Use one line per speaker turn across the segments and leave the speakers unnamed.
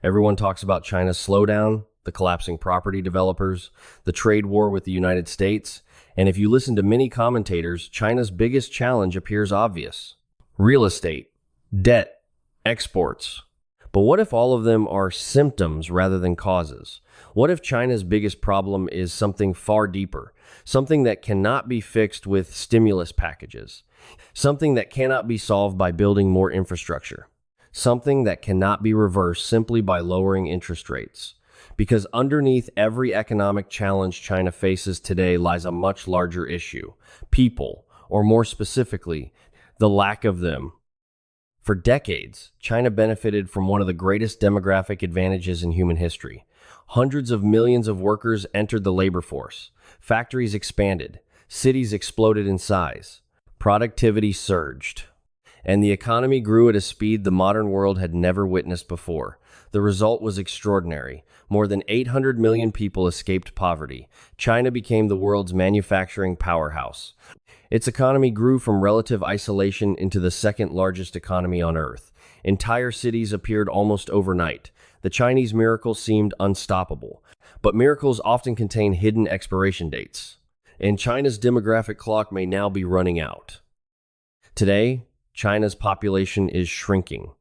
Everyone talks about China's slowdown, the collapsing property developers, the trade war with the United States, and if you listen to many commentators, China's biggest challenge appears obvious. Real estate, debt, exports. But what if all of them are symptoms rather than causes? What if China's biggest problem is something far deeper, something that cannot be fixed with stimulus packages, something that cannot be solved by building more infrastructure, something that cannot be reversed simply by lowering interest rates? Because underneath every economic challenge China faces today lies a much larger issue: people, or more specifically, the lack of them. For decades, China benefited from one of the greatest demographic advantages in human history. Hundreds of millions of workers entered the labor force. Factories expanded. Cities exploded in size. Productivity surged. And the economy grew at a speed the modern world had never witnessed before. The result was extraordinary. More than 800 million people escaped poverty. China became the world's manufacturing powerhouse. Its economy grew from relative isolation into the second largest economy on Earth. Entire cities appeared almost overnight. The Chinese miracle seemed unstoppable. But miracles often contain hidden expiration dates. And China's demographic clock may now be running out. Today, China's population is shrinking.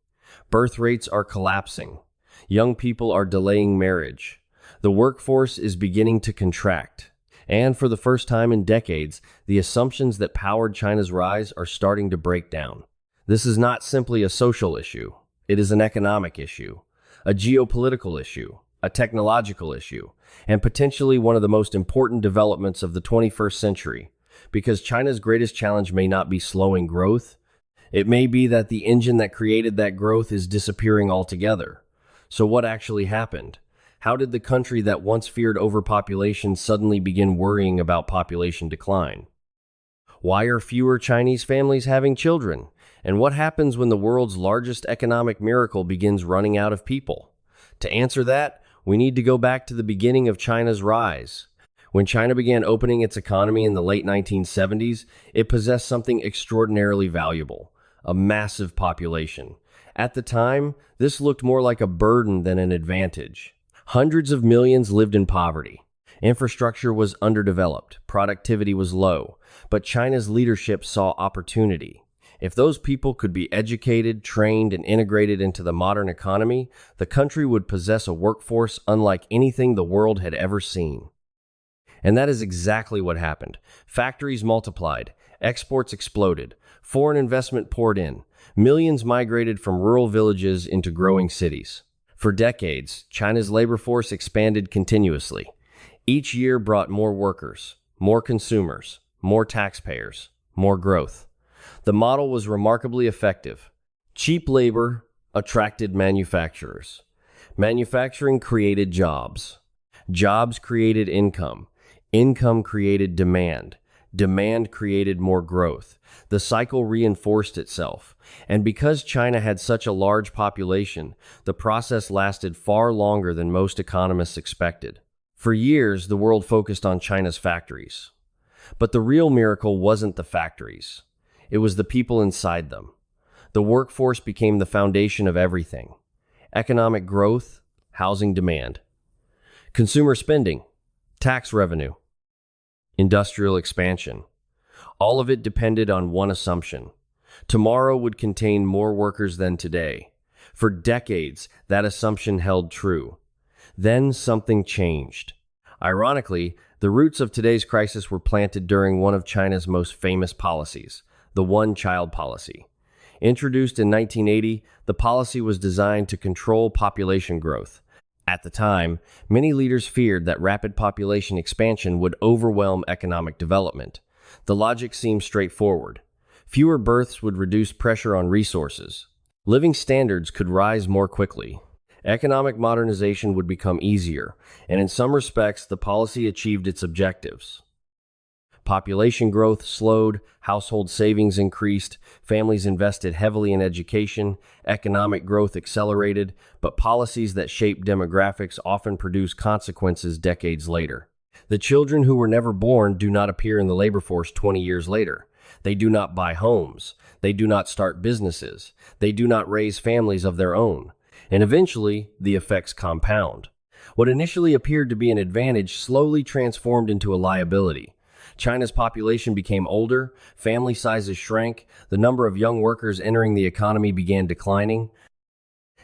Birth rates are collapsing. Young people are delaying marriage. The workforce is beginning to contract. And for the first time in decades, the assumptions that powered China's rise are starting to break down. This is not simply a social issue. It is an economic issue, a geopolitical issue, a technological issue, and potentially one of the most important developments of the 21st century. Because China's greatest challenge may not be slowing growth. It may be that the engine that created that growth is disappearing altogether. So what actually happened? How did the country that once feared overpopulation suddenly begin worrying about population decline? Why are fewer Chinese families having children? And what happens when the world's largest economic miracle begins running out of people? To answer that, we need to go back to the beginning of China's rise. When China began opening its economy in the late 1970s, it possessed something extraordinarily valuable: a massive population. At the time, this looked more like a burden than an advantage. Hundreds of millions lived in poverty. Infrastructure was underdeveloped. Productivity was low. But China's leadership saw opportunity. If those people could be educated, trained, and integrated into the modern economy, the country would possess a workforce unlike anything the world had ever seen. And that is exactly what happened. Factories multiplied. Exports exploded. Foreign investment poured in. Millions migrated from rural villages into growing cities. For decades, China's labor force expanded continuously. Each year brought more workers, more consumers, more taxpayers, more growth. The model was remarkably effective. Cheap labor attracted manufacturers. Manufacturing created jobs. Jobs created income. Income created demand. Demand created more growth. The cycle reinforced itself. And because China had such a large population, the process lasted far longer than most economists expected. For years, the world focused on China's factories. But the real miracle wasn't the factories. It was the people inside them. The workforce became the foundation of everything: economic growth, housing demand, consumer spending, tax revenue, industrial expansion. All of it depended on one assumption: tomorrow would contain more workers than today. For decades, that assumption held true. Then something changed. Ironically, the roots of today's crisis were planted during one of China's most famous policies, the one-child policy. Introduced in 1980, the policy was designed to control population growth. At the time, many leaders feared that rapid population expansion would overwhelm economic development. The logic seemed straightforward. Fewer births would reduce pressure on resources. Living standards could rise more quickly. Economic modernization would become easier, and in some respects, the policy achieved its objectives. Population growth slowed, household savings increased, families invested heavily in education, economic growth accelerated, but policies that shape demographics often produce consequences decades later. The children who were never born do not appear in the labor force 20 years later. They do not buy homes. They do not start businesses. They do not raise families of their own. and eventually the effects compound. What initially appeared to be an advantage slowly transformed into a liability. China's population became older, family sizes shrank, the number of young workers entering the economy began declining,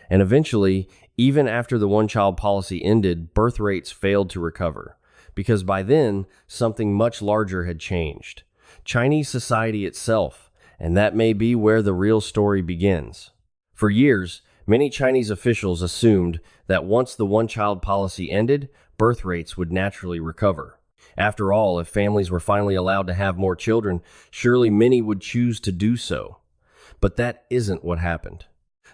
and eventually, even after the one-child policy ended, birth rates failed to recover, because by then, something much larger had changed. Chinese society itself, and that may be where the real story begins. For years, many Chinese officials assumed that once the one-child policy ended, birth rates would naturally recover. After all, if families were finally allowed to have more children, surely many would choose to do so. But that isn't what happened.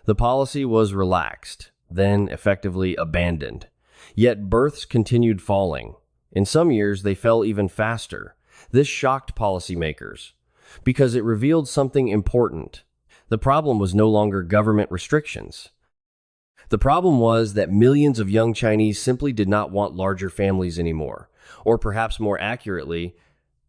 The policy was relaxed, then effectively abandoned. Yet births continued falling. In some years, they fell even faster. This shocked policymakers because it revealed something important. The problem was no longer government restrictions. The problem was that millions of young Chinese simply did not want larger families anymore, or perhaps more accurately,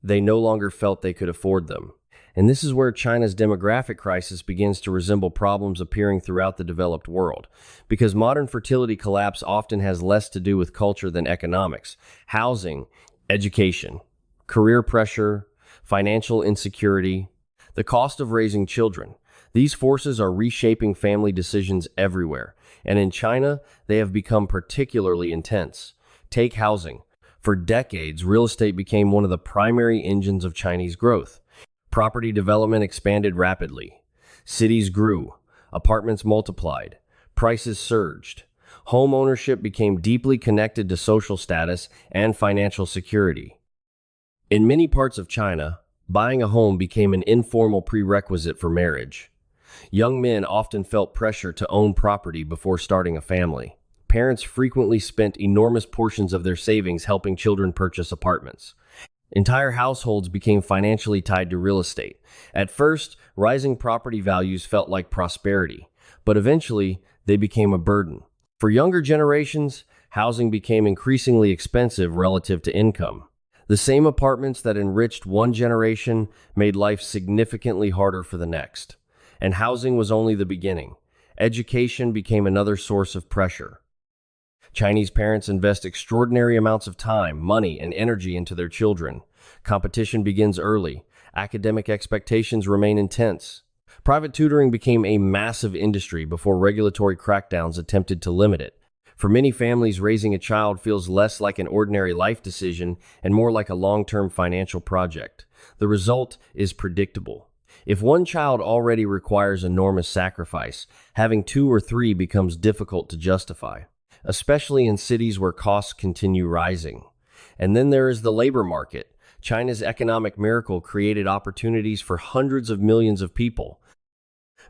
they no longer felt they could afford them. And this is where China's demographic crisis begins to resemble problems appearing throughout the developed world. Because modern fertility collapse often has less to do with culture than economics, housing, education, career pressure, financial insecurity, the cost of raising children. These forces are reshaping family decisions everywhere, and in China, they have become particularly intense. Take housing. For decades, real estate became one of the primary engines of Chinese growth. Property development expanded rapidly. Cities grew. Apartments multiplied. Prices surged. Home ownership became deeply connected to social status and financial security. In many parts of China, buying a home became an informal prerequisite for marriage. Young men often felt pressure to own property before starting a family. Parents frequently spent enormous portions of their savings helping children purchase apartments. Entire households became financially tied to real estate. At first, rising property values felt like prosperity, but eventually they became a burden. For younger generations, housing became increasingly expensive relative to income. The same apartments that enriched one generation made life significantly harder for the next. And housing was only the beginning. Education became another source of pressure. Chinese parents invest extraordinary amounts of time, money, and energy into their children. Competition begins early. Academic expectations remain intense. Private tutoring became a massive industry before regulatory crackdowns attempted to limit it. For many families, raising a child feels less like an ordinary life decision and more like a long-term financial project. The result is predictable. If one child already requires enormous sacrifice, having two or three becomes difficult to justify, especially in cities where costs continue rising. And then there is the labor market. China's economic miracle created opportunities for hundreds of millions of people.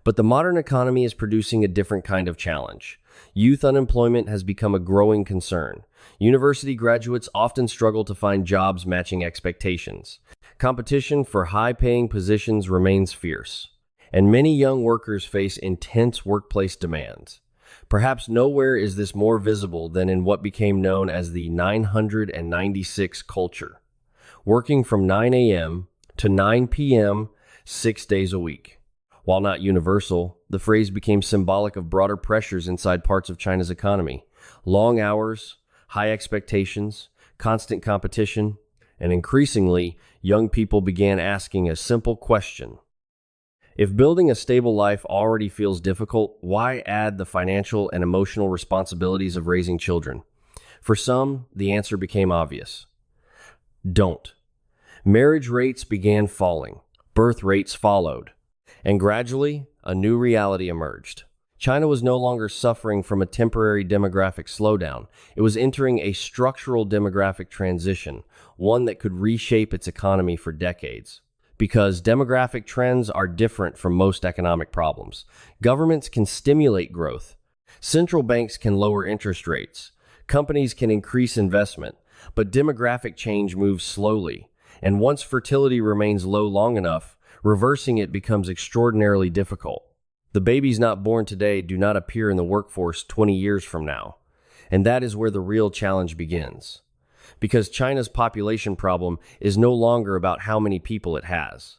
But the modern economy is producing a different kind of challenge. Youth unemployment has become a growing concern. University graduates often struggle to find jobs matching expectations. Competition for high-paying positions remains fierce, and many young workers face intense workplace demands. Perhaps nowhere is this more visible than in what became known as the 996 culture, working from 9 a.m. to 9 p.m. 6 days a week. While not universal, the phrase became symbolic of broader pressures inside parts of China's economy. Long hours, high expectations, constant competition, and increasingly, young people began asking a simple question. If building a stable life already feels difficult, why add the financial and emotional responsibilities of raising children? For some, the answer became obvious. Don't. Marriage rates began falling. Birth rates followed. And gradually, a new reality emerged. China was no longer suffering from a temporary demographic slowdown. It was entering a structural demographic transition, one that could reshape its economy for decades. Because demographic trends are different from most economic problems. Governments can stimulate growth. Central banks can lower interest rates. Companies can increase investment. But demographic change moves slowly. And once fertility remains low long enough, reversing it becomes extraordinarily difficult. The babies not born today do not appear in the workforce 20 years from now. And that is where the real challenge begins. Because China's population problem is no longer about how many people it has.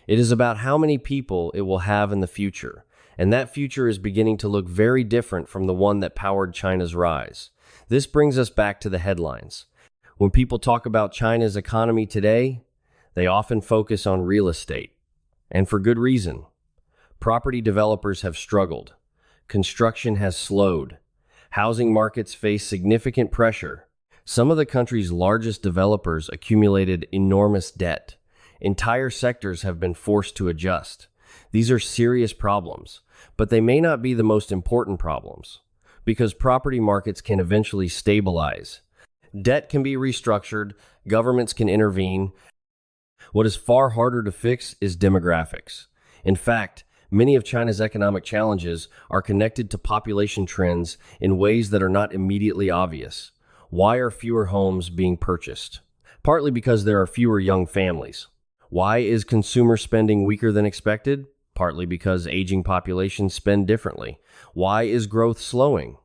It is about how many people it will have in the future. And that future is beginning to look very different from the one that powered China's rise. This brings us back to the headlines. When people talk about China's economy today, they often focus on real estate. And for good reason. Property developers have struggled. Construction has slowed. Housing markets face significant pressure. Some of the country's largest developers accumulated enormous debt. Entire sectors have been forced to adjust. These are serious problems, but they may not be the most important problems, because property markets can eventually stabilize. Debt can be restructured, governments can intervene. What is far harder to fix is demographics. In fact, many of China's economic challenges are connected to population trends in ways that are not immediately obvious. Why are fewer homes being purchased? Partly because there are fewer young families. Why is consumer spending weaker than expected? Partly because aging populations spend differently. Why is growth slowing?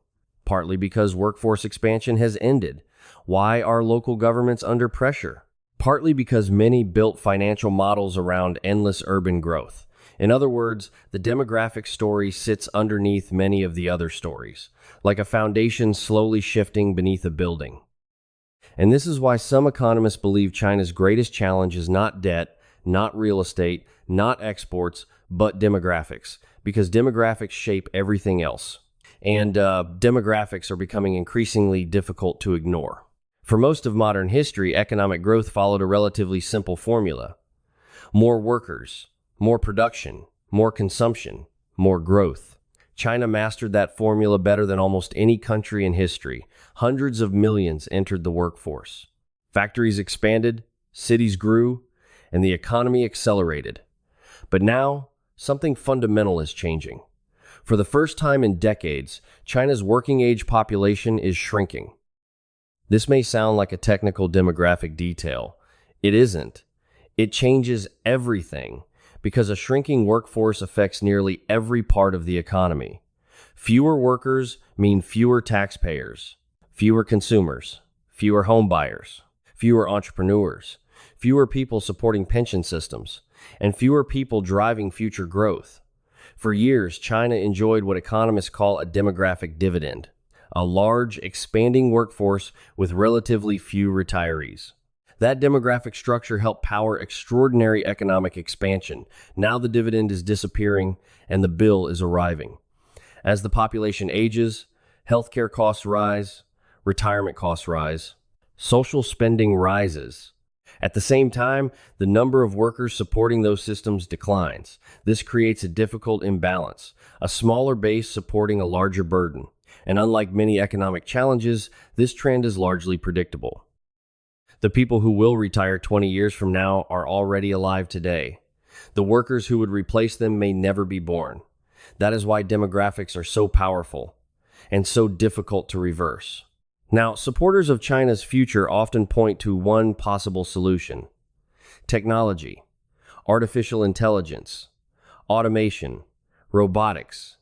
Partly because workforce expansion has ended. Why are local governments under pressure? Partly because many built financial models around endless urban growth. In other words, the demographic story sits underneath many of the other stories, like a foundation slowly shifting beneath a building. And this is why some economists believe China's greatest challenge is not debt, not real estate, not exports, but demographics, because demographics shape everything else. And demographics are becoming increasingly difficult to ignore. For most of modern history, economic growth followed a relatively simple formula. More workers, more production, more consumption, more growth. China mastered that formula better than almost any country in history. Hundreds of millions entered the workforce. Factories expanded, cities grew, and the economy accelerated. But now, something fundamental is changing. For the first time in decades, China's working-age population is shrinking. This may sound like a technical demographic detail. It isn't. It changes everything, because a shrinking workforce affects nearly every part of the economy. Fewer workers mean fewer taxpayers, fewer consumers, fewer homebuyers, fewer entrepreneurs, fewer people supporting pension systems, and fewer people driving future growth. For years, China enjoyed what economists call a demographic dividend, a large, expanding workforce with relatively few retirees. That demographic structure helped power extraordinary economic expansion. Now the dividend is disappearing and the bill is arriving. As the population ages, healthcare costs rise, retirement costs rise, social spending rises. At the same time, the number of workers supporting those systems declines. This creates a difficult imbalance, a smaller base supporting a larger burden. And unlike many economic challenges, this trend is largely predictable. The people who will retire 20 years from now are already alive today. The workers who would replace them may never be born. That is why demographics are so powerful and so difficult to reverse. Now, supporters of China's future often point to one possible solution: technology, artificial intelligence, automation, robotics.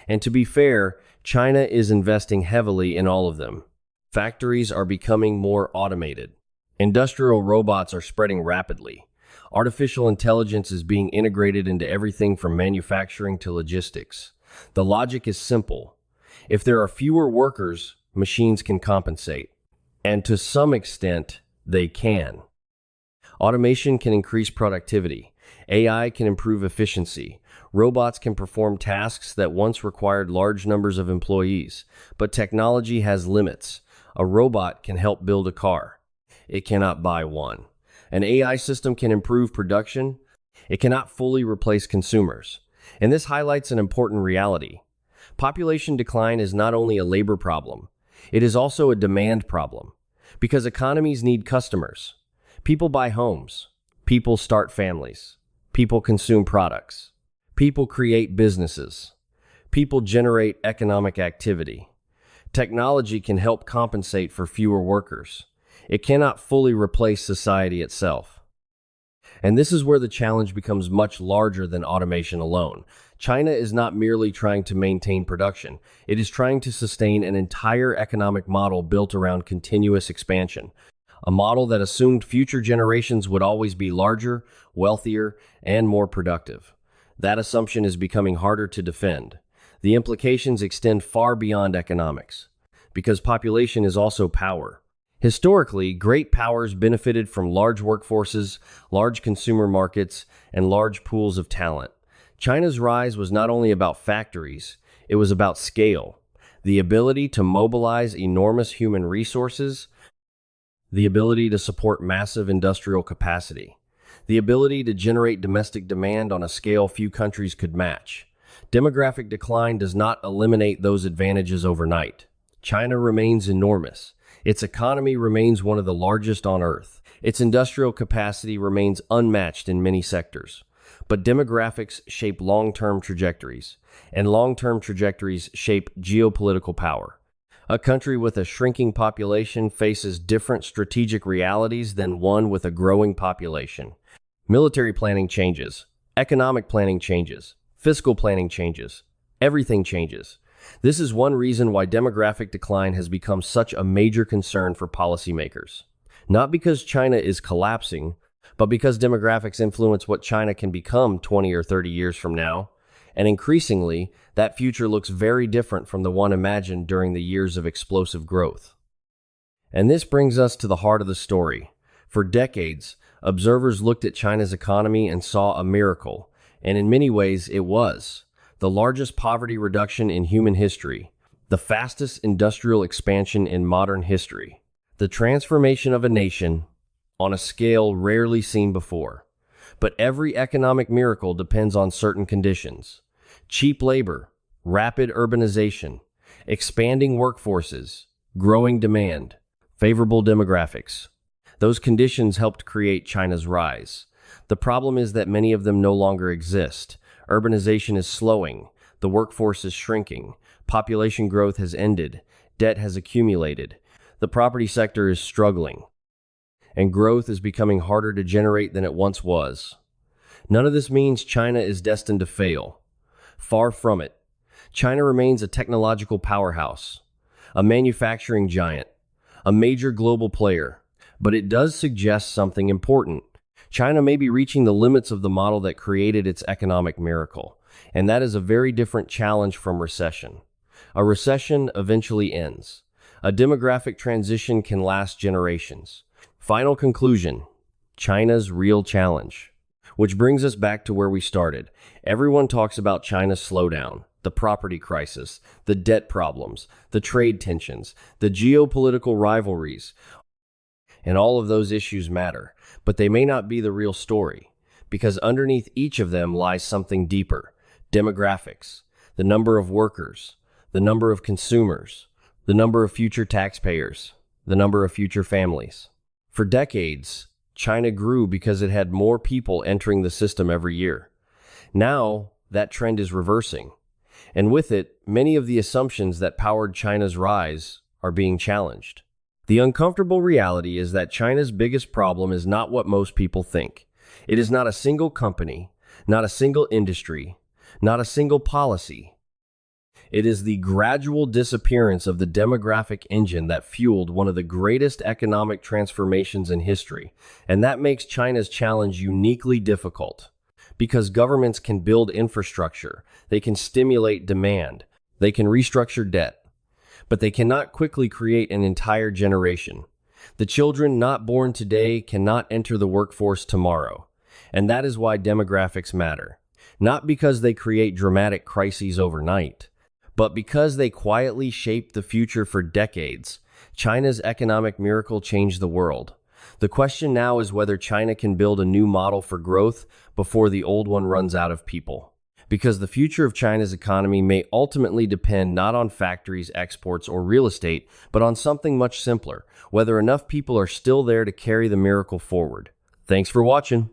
And to be fair, China is investing heavily in all of them. Factories are becoming more automated. Industrial robots are spreading rapidly. Artificial intelligence is being integrated into everything from manufacturing to logistics. The logic is simple. If there are fewer workers, machines can compensate. And to some extent, they can. Automation can increase productivity. AI can improve efficiency. Robots can perform tasks that once required large numbers of employees. But technology has limits. A robot can help build a car. It cannot buy one. An AI system can improve production. It cannot fully replace consumers. And this highlights an important reality. Population decline is not only a labor problem, it is also a demand problem. Because economies need customers. People buy homes. People start families. People consume products. People create businesses. People generate economic activity. Technology can help compensate for fewer workers. It cannot fully replace society itself. And this is where the challenge becomes much larger than automation alone. China is not merely trying to maintain production. It is trying to sustain an entire economic model built around continuous expansion. A model that assumed future generations would always be larger, wealthier, and more productive. That assumption is becoming harder to defend. The implications extend far beyond economics, because population is also power. Historically, great powers benefited from large workforces, large consumer markets, and large pools of talent. China's rise was not only about factories, it was about scale, the ability to mobilize enormous human resources, the ability to support massive industrial capacity, the ability to generate domestic demand on a scale few countries could match. Demographic decline does not eliminate those advantages overnight. China remains enormous. Its economy remains one of the largest on Earth. Its industrial capacity remains unmatched in many sectors. But demographics shape long-term trajectories, and long-term trajectories shape geopolitical power. A country with a shrinking population faces different strategic realities than one with a growing population. Military planning changes, economic planning changes, fiscal planning changes, everything changes. This is one reason why demographic decline has become such a major concern for policymakers. Not because China is collapsing, but because demographics influence what China can become 20 or 30 years from now. And increasingly, that future looks very different from the one imagined during the years of explosive growth. And this brings us to the heart of the story. For decades, observers looked at China's economy and saw a miracle, and in many ways it was. The largest poverty reduction in human history, the fastest industrial expansion in modern history, the transformation of a nation on a scale rarely seen before. But every economic miracle depends on certain conditions. Cheap labor, rapid urbanization, expanding workforces, growing demand, favorable demographics. Those conditions helped create China's rise. The problem is that many of them no longer exist. Urbanization is slowing, the workforce is shrinking, population growth has ended, debt has accumulated, the property sector is struggling, and growth is becoming harder to generate than it once was. None of this means China is destined to fail. Far from it. China remains a technological powerhouse, a manufacturing giant, a major global player, but it does suggest something important. China may be reaching the limits of the model that created its economic miracle, and that is a very different challenge from recession. A recession eventually ends. A demographic transition can last generations. Final conclusion, China's real challenge. Which brings us back to where we started. Everyone talks about China's slowdown, the property crisis, the debt problems, the trade tensions, the geopolitical rivalries. And all of those issues matter, but they may not be the real story, because underneath each of them lies something deeper. Demographics, the number of workers, the number of consumers, the number of future taxpayers, the number of future families. For decades, China grew because it had more people entering the system every year. Now, that trend is reversing, and with it, many of the assumptions that powered China's rise are being challenged. The uncomfortable reality is that China's biggest problem is not what most people think. It is not a single company, not a single industry, not a single policy. It is the gradual disappearance of the demographic engine that fueled one of the greatest economic transformations in history, and that makes China's challenge uniquely difficult. Because governments can build infrastructure, they can stimulate demand, they can restructure debt, but they cannot quickly create an entire generation. The children not born today cannot enter the workforce tomorrow, and that is why demographics matter. Not because they create dramatic crises overnight, but because they quietly shaped the future for decades. China's economic miracle changed the world. The question now is whether China can build a new model for growth before the old one runs out of people. Because the future of China's economy may ultimately depend not on factories, exports, or real estate, but on something much simpler, whether enough people are still there to carry the miracle forward. Thanks for watching.